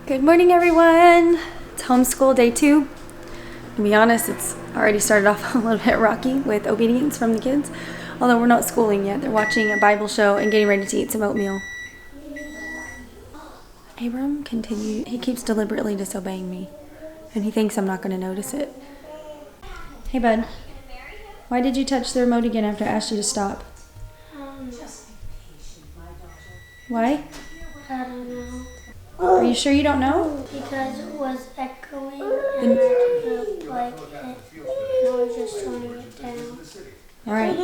Good morning, everyone. It's homeschool day 2. To be honest, it's already started off a little bit rocky with obedience from the kids. Although we're not schooling yet. They're watching a Bible show and getting ready to eat some oatmeal. Abram he keeps deliberately disobeying me. And he thinks I'm not going to notice it. Hey, bud. Why did you touch the remote again after I asked you to stop? Why? I don't know. Are you sure you don't know? Because it was echoing and like I was just turning it down. Alright.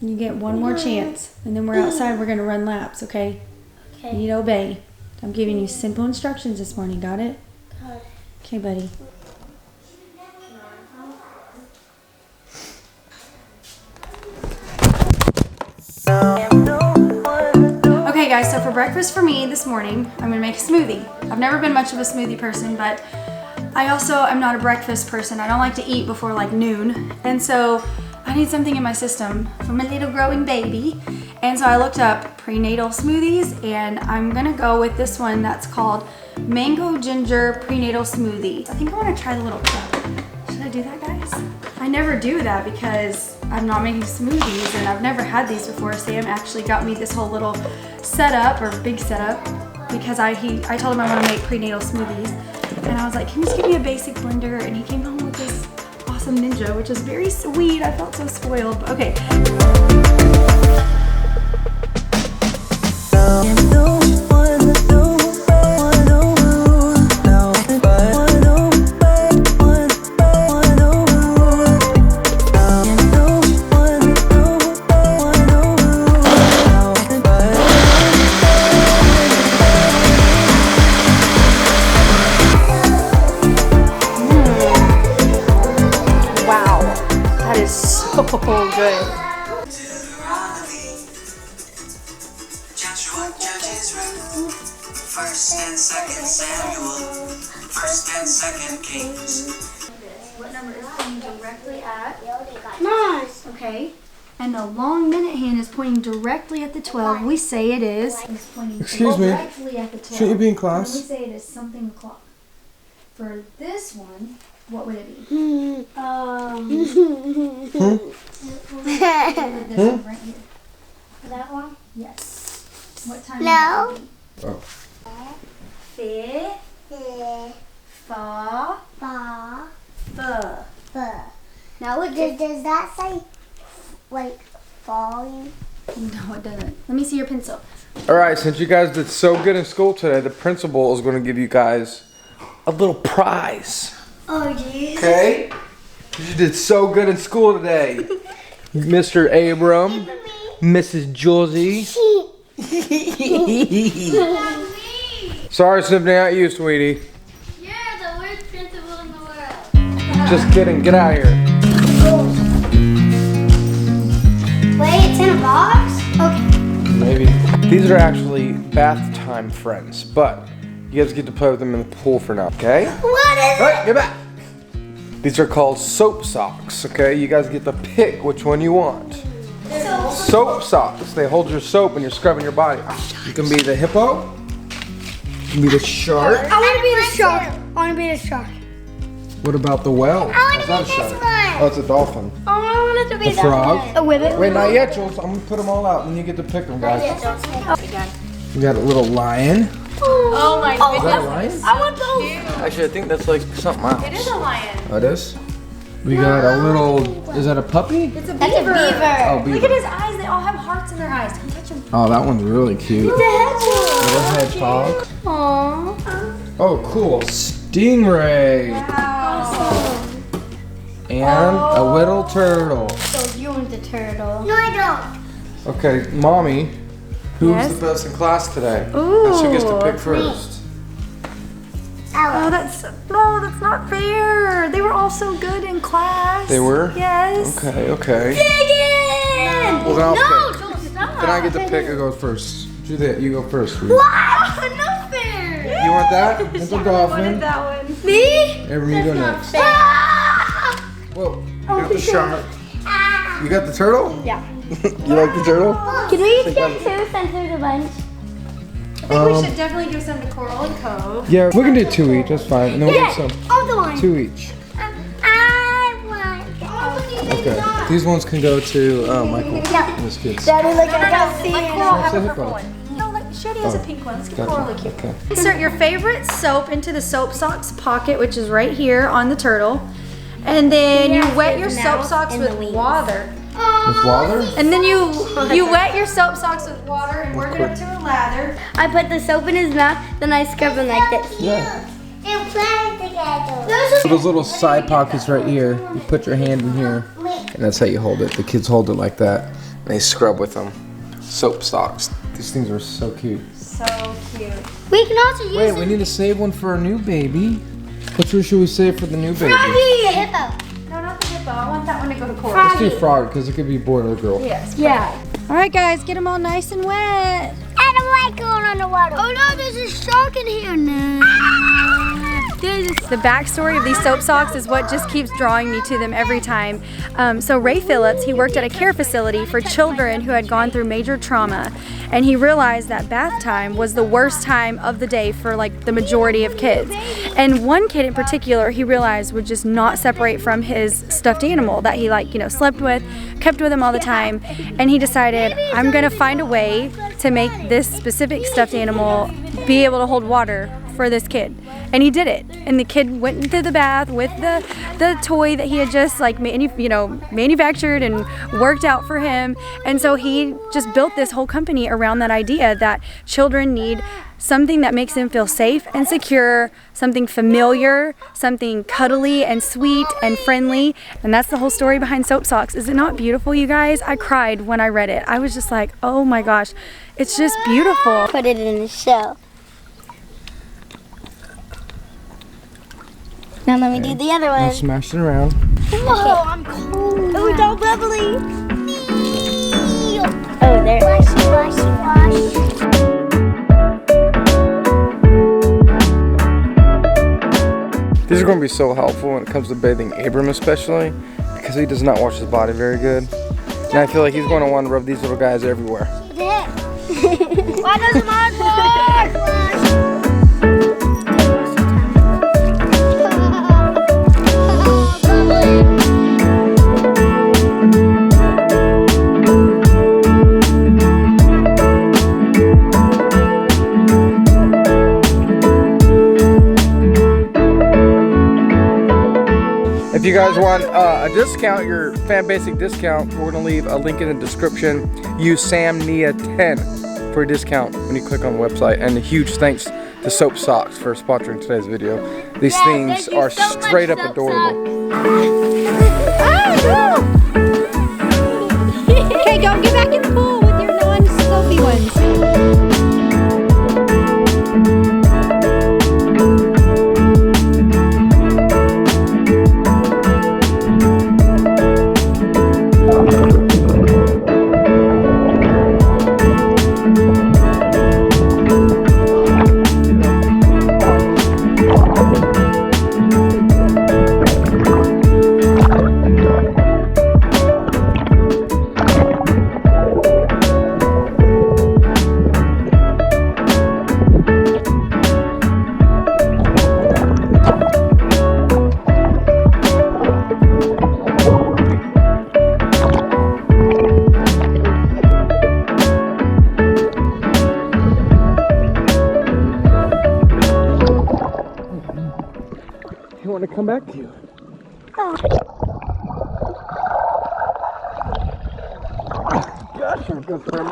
You get one more chance. And then we're outside. We're going to run laps, okay? Okay. You need to obey. I'm giving you simple instructions this morning. Got it? Got it. Okay, buddy. Okay guys, so for breakfast for me this morning, I'm gonna make a smoothie. I've never been much of a smoothie person, but I also am not a breakfast person. I don't like to eat before like noon. And so I need something in my system for my little growing baby. And so I looked up prenatal smoothies and I'm gonna go with this one that's called Mango Ginger Prenatal Smoothie. I think I wanna try the little cup. Should I do that, guys? I never do that because I'm not making smoothies and I've never had these before. Sam actually got me this whole little setup, or big setup, because I told him I want to make prenatal smoothies. And I was like, can you just give me a basic blender? And he came home with this awesome Ninja, which is very sweet. I felt so spoiled, but okay. Oh, good. First and second Samuel, first and second Kings. What number is pointing directly at? Nice. Okay. And the long minute hand is pointing directly at the 12. We say it is. It's pointing directly at the 12. Shouldn't you be in class? And we say it is something o'clock. For this one, what would it be? This one right here. That one? Yes. What time? No. Would that be? Oh. Fi, fa, fa. Now look. Does that say like falling? No, it doesn't. Let me see your pencil. Alright, since you guys did so good in school today, the principal is going to give you guys a little prize. Oh, geez. Okay? You did so good in school today. Mr. Abram, Mrs. Josie. Sorry, Symphony, not you, sweetie. You're the worst principal in the world. Just kidding. Get out of here. Wait, it's in a box? Okay. Maybe. These are actually bath time friends, but you guys get to play with them in the pool for now, okay? What is All right, get back. These are called soap socks, okay? You guys get to pick which one you want. Soap socks. They hold your soap when you're scrubbing your body. You can be the hippo. You can be the shark. I want to be the shark. I want to be the shark. What about the whale? I want to That's be not a this shark. one. Oh, it's a dolphin. Oh, I wanted to be The that frog. one. A whippet. Wait, not yet, Jules. I'm gonna put them all out, and you get to pick them, guys. We got a little lion. Oh my Is that a goodness. lion? I want those. Actually, I think that's like something else. It is a lion. Oh, it is? We got a little, is that a puppy? It's a beaver. That's a beaver. Oh, beaver. Look at his eyes. They all have hearts in their eyes. Can you touch them? Oh, that one's really cute. The hedgehog. Little hedgehog. Aww. Oh, cool. Stingray. Wow. And a little turtle. So you want the turtle. No, I don't. Okay, Mommy, who's Yes? the best in class today? Ooh. That's who gets to pick first. Oh, that's not fair. They were all so good in class. They were? Yes. Okay. Diggin! Well, then I'll No, pick. don't stop. Then I get to pick who goes first. Juliet, you go first. Sweetie. What? Not fair. You want that? That's a I wanted dolphin. that one. Me? Abram, you go Not next. fair. Whoa, you got the shark. You got the turtle? Yeah. You like the turtle? Can we each get two since there's a bunch? think we should definitely give some to Coral and Cove. Yeah, we can do 2 each. That's fine. And then we'll give some Other one. 2 each. I want. Okay. These ones can go to Michael and his kids. Daddy, look, I got Let Coral have a purple one. No, let Shady has a pink one. Let's give Coral a cute one. Insert your favorite soap into the soap socks pocket, which is right here on the turtle. And then you wet your soap socks with water. With water? And then you wet your soap socks with water and work it up to a lather. I put the soap in his mouth, then I scrub him like this. Yeah. They're playing together. So those little side pockets right here, you put your hand in here, and that's how you hold it. The kids hold it like that, and they scrub with them. Soap socks. These things are so cute. So cute. We can also use Wait, we need to save one for a new baby. Which one should we save for the new baby? Froggy, a hippo. No, not the hippo. I want that one to go to Coral. Let's do frog, because it could be a boy or a girl. Yes. Yeah. All right, guys, get them all nice and wet. I don't like going on the water. Oh no, there's a shark in here now. The backstory of these soap socks is what just keeps drawing me to them every time. So Ray Phillips, he worked at a care facility for children who had gone through major trauma, and he realized that bath time was the worst time of the day for like the majority of kids. And one kid in particular, he realized would just not separate from his stuffed animal that he slept with, kept with him all the time, and he decided, I'm gonna find a way to make this specific stuffed animal be able to hold water for this kid. And he did it. And the kid went into the bath with the toy that he had just manufactured and worked out for him. And so he just built this whole company around that idea that children need something that makes them feel safe and secure, something familiar, something cuddly and sweet and friendly. And that's the whole story behind soap socks. Is it not beautiful, you guys? I cried when I read it. I was just like, oh my gosh, it's just beautiful. Put it in the shell. Now let me do the other one. Smash it around. Whoa, I'm cold. Oh, it's all bubbly. Oh, there. Wash. These are going to be so helpful when it comes to bathing Abram especially, because he does not wash his body very good. And I feel like he's going to want to rub these little guys everywhere. Why doesn't mine work? If you guys want a discount, your Fan Basic discount, we're going to leave a link in the description. Use SamandNia10 for a discount when you click on the website. And a huge thanks to Soap Socks for sponsoring today's video. These things are straight up adorable. Okay, go get back in the pool with your non-soapy ones. To come back to you. Gosh, you're good for him.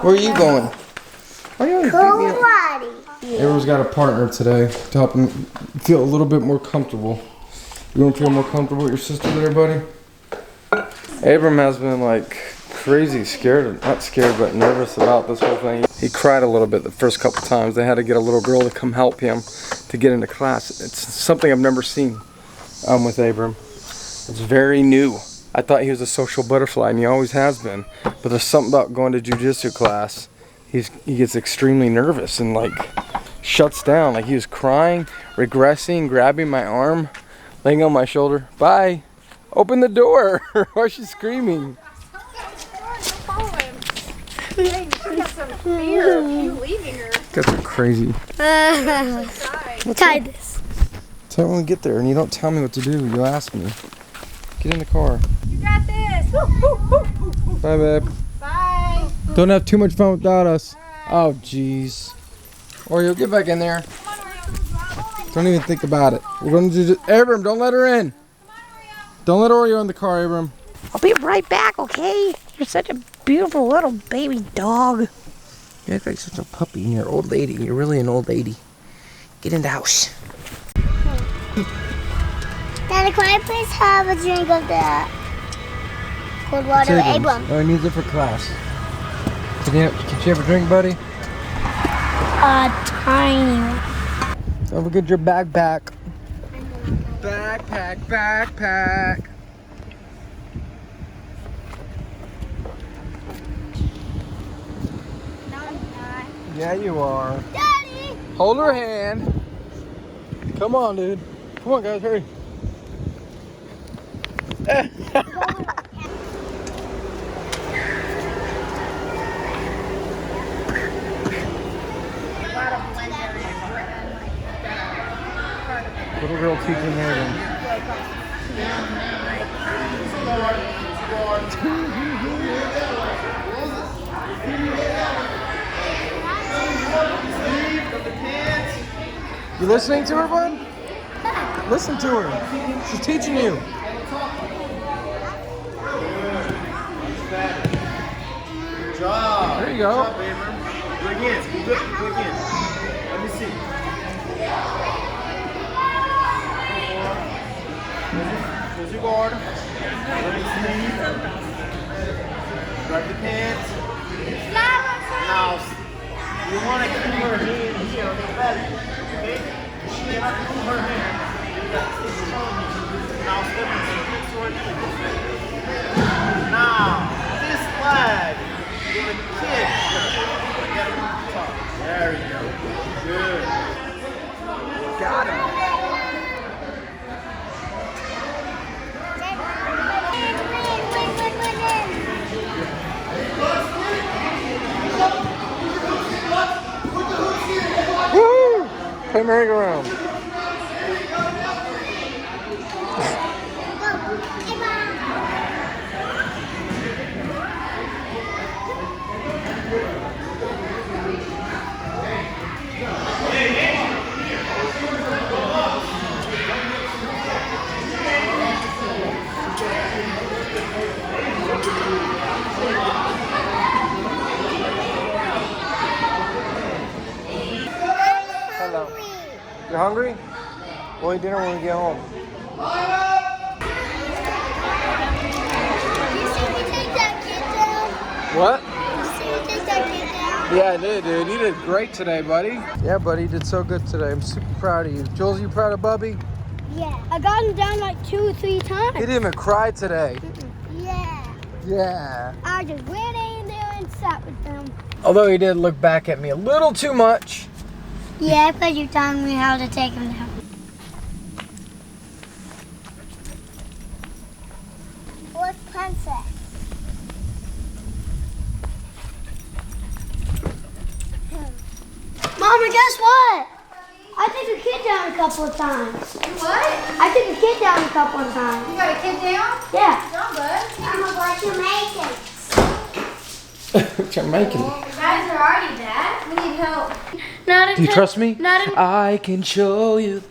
Where are you going? Why are you always beating me up? Karate. Hey, Abrams got a partner today to help him feel a little bit more comfortable. You want to feel more comfortable with your sister there, buddy? Abram has been like crazy scared, not scared, but nervous about this whole thing. He cried a little bit the first couple times. They had to get a little girl to come help him to get into class. It's something I've never seen with Abram. It's very new. I thought he was a social butterfly, and he always has been. But there's something about going to jiu-jitsu class. He gets extremely nervous and like shuts down. Like he was crying, regressing, grabbing my arm, laying on my shoulder. Bye. Open the door. Why is she screaming? Guys are crazy. Try this. Tell me when we get there, and you don't tell me what to do. You ask me. Get in the car. You got this. Bye, babe. Bye. Don't have too much fun without us. Oh, jeez. Oreo, get back in there. Don't even think about it. We're going to do this. Abram, don't let her in. Don't let Oreo in the car, Abram. I'll be right back, okay? You're such a beautiful little baby dog. You act like such a puppy. You're an old lady. You're really an old lady. Get in the house. Daddy, can I please have a drink of the cold water, Abram? Oh, he needs it for class. Can you have a drink, buddy? A tiny one. Don't forget your backpack. Backpack. No, I'm not. Yeah, you are. Daddy! Hold her hand. Come on, dude. Come on, guys, hurry. Little girl teaching Megan. You listening to her, bud? Listen to her. She's teaching you. Good job. There you go. Good job, Abram. Do it again. Do it again. Let me see. Here's your guard. Let me see. Grab the pants. Now, you want to keep her hand here on the belly. Okay? She cannot move her hand. Now, step into the sword. Now, this flag. You're gonna kick. Get it from the top. There we go. Good. Got him. Woo! Play merry-go-round. Hello. You hungry? We'll eat dinner when we get home. Did you see me take that kid down? What? Did you see me take that kid down? Yeah, I did, dude. You did great today, buddy. Yeah, buddy, you did so good today. I'm super proud of you. Jules, you proud of Bubby? Yeah. I got him down like 2 or 3 times. He didn't even cry today. Yeah. Yeah. I just went in there and sat with them. Although he did look back at me a little too much. Yeah, because you're telling me how to take him down. What princess? Mama, guess what? I took a kid down a couple of times. What? I took a kid down a couple of times. You got a kid down? Yeah. Not bud. Mama, what you making? Jamaican. Guys are already bad. We need help. Do you trust me? Not I can show you.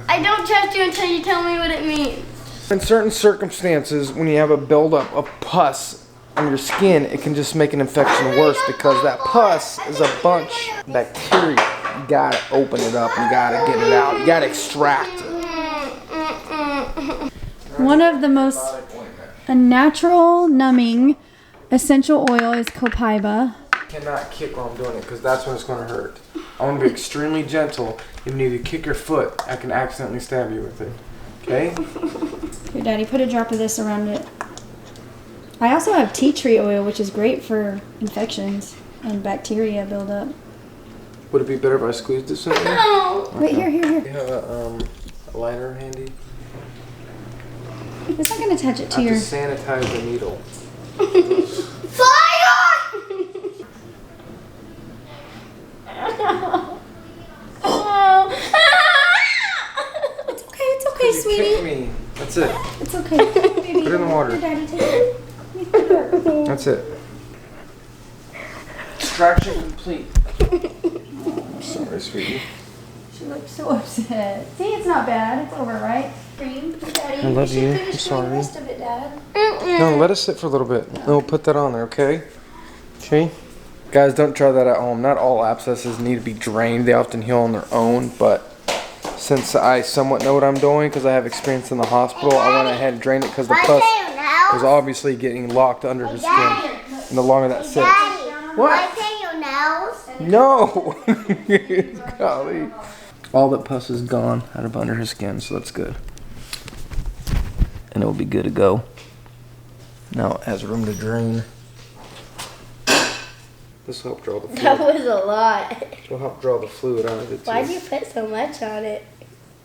I don't trust you until you tell me what it means. In certain circumstances, when you have a buildup of pus on your skin, it can just make an infection worse because that pus is a bunch of bacteria. You gotta open it up. You gotta get it out. You gotta extract it. One of the most natural numbing essential oil is copaiba. Cannot kick while I'm doing it because that's when it's going to hurt. I want to be extremely gentle. Even if you kick your foot, I can accidentally stab you with it. Okay? Here, Daddy, put a drop of this around it. I also have tea tree oil, which is great for infections and bacteria buildup. Would it be better if I squeezed this in there? No. Wait, here. You have a lighter handy? It's not going to touch it to I your... have to sanitize the needle. Fire! It's okay, You sweetie. kicked me. That's it. It's okay. Baby, Put it in the water. Here, Daddy, take it. That's it. Extraction complete. Sorry, sweetie. She looks so upset. See, it's not bad. It's over, right? Cream, Daddy. I love you. I'm Finish sorry. the rest of it, Dad. No, let us sit for a little bit. Then we'll put that on there, okay? Okay? Guys, don't try that at home. Not all abscesses need to be drained. They often heal on their own, but since I somewhat know what I'm doing because I have experience in the hospital, I went ahead and drained it because the pus was obviously getting locked under his skin. And the longer that sits. What? Your nails? No! Golly. All that pus is gone out of under his skin, so that's good. And it will be good to go. Now it has room to drain. This will help draw the fluid. That was a lot. This will help draw the fluid out of it too. Why'd you put so much on it?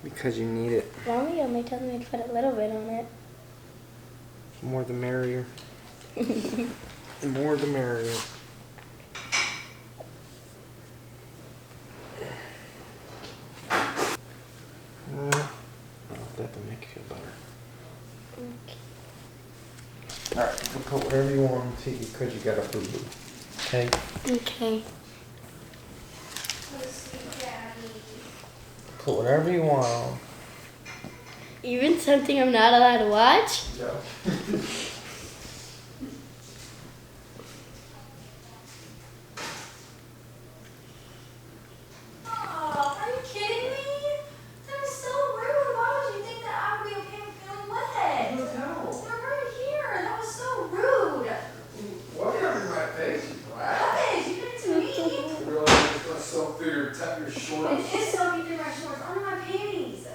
Because you need it. Mommy only told me to put a little bit on it. The more the merrier. The more the merrier. That will make you feel better. Alright, you can put whatever you want on the tea because you got a boo-boo. Okay? Okay. Put whatever you want on. Even something I'm not allowed to watch? Yeah. Are you kidding me? That is so rude. Why would you think that I would be okay with feeling wet? They're right here. That was so rude. Whatever in my face, you black. Hey, you did it to me. Really, it's gonna soak through your shorts. It is soaking through my shorts. Under my panties.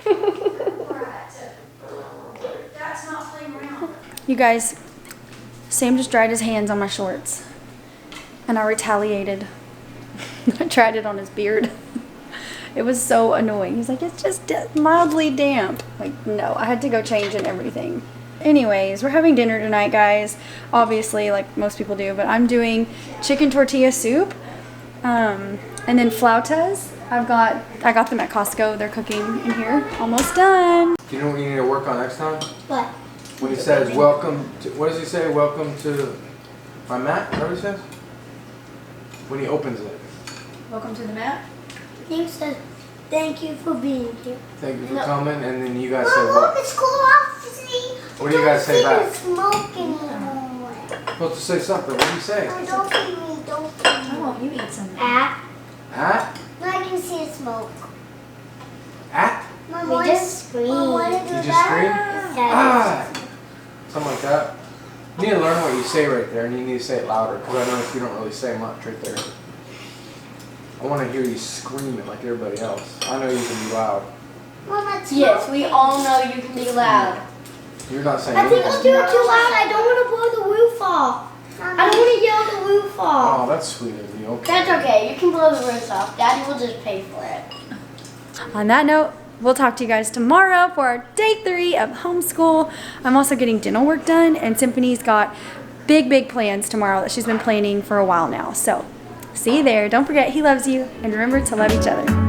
Brat. That's not playing around. You guys, Sam just dried his hands on my shorts. And I retaliated. I tried it on his beard. It was so annoying. He's like, it's just mildly damp. Like, no, I had to go change and everything. Anyways, we're having dinner tonight, guys. Obviously, like most people do, but I'm doing chicken tortilla soup. And then flautas. I got them at Costco. They're cooking in here. Almost done. Do you know what you need to work on next time? What? When he says, welcome to, what does he say? Welcome to my mat? Is that what he says? When he opens it. Welcome to the mat. He says, thank you for being here. Thank you for coming, and then you guys say Look, what? it's cool off. See? What do you guys say back? Don't smoke anymore. Supposed to say something. What do you say? Oh, don't feed me. Don't feed me. Oh, you eat some. At? At? No, I can see the smoke. At? Mom, we just scream. Mom, want to do You just that? scream? Ah! Something like that. You need to learn what you say right there, and you need to say it louder, because I know if you don't really say much right there. I want to hear you screaming like everybody else. I know you can be loud. Mom, that's Yes, we all know you can be loud. You're not saying I think anything. I'll do it too loud. I don't want to blow the roof off. I don't want to yell the roof off. Oh, that's sweet of you. Okay. That's okay. You can blow the roof off. Daddy will just pay for it. On that note, we'll talk to you guys tomorrow for our day 3 of homeschool. I'm also getting dental work done, and Symphony's got big plans tomorrow that she's been planning for a while now. So, see you there. Don't forget, he loves you, and remember to love each other.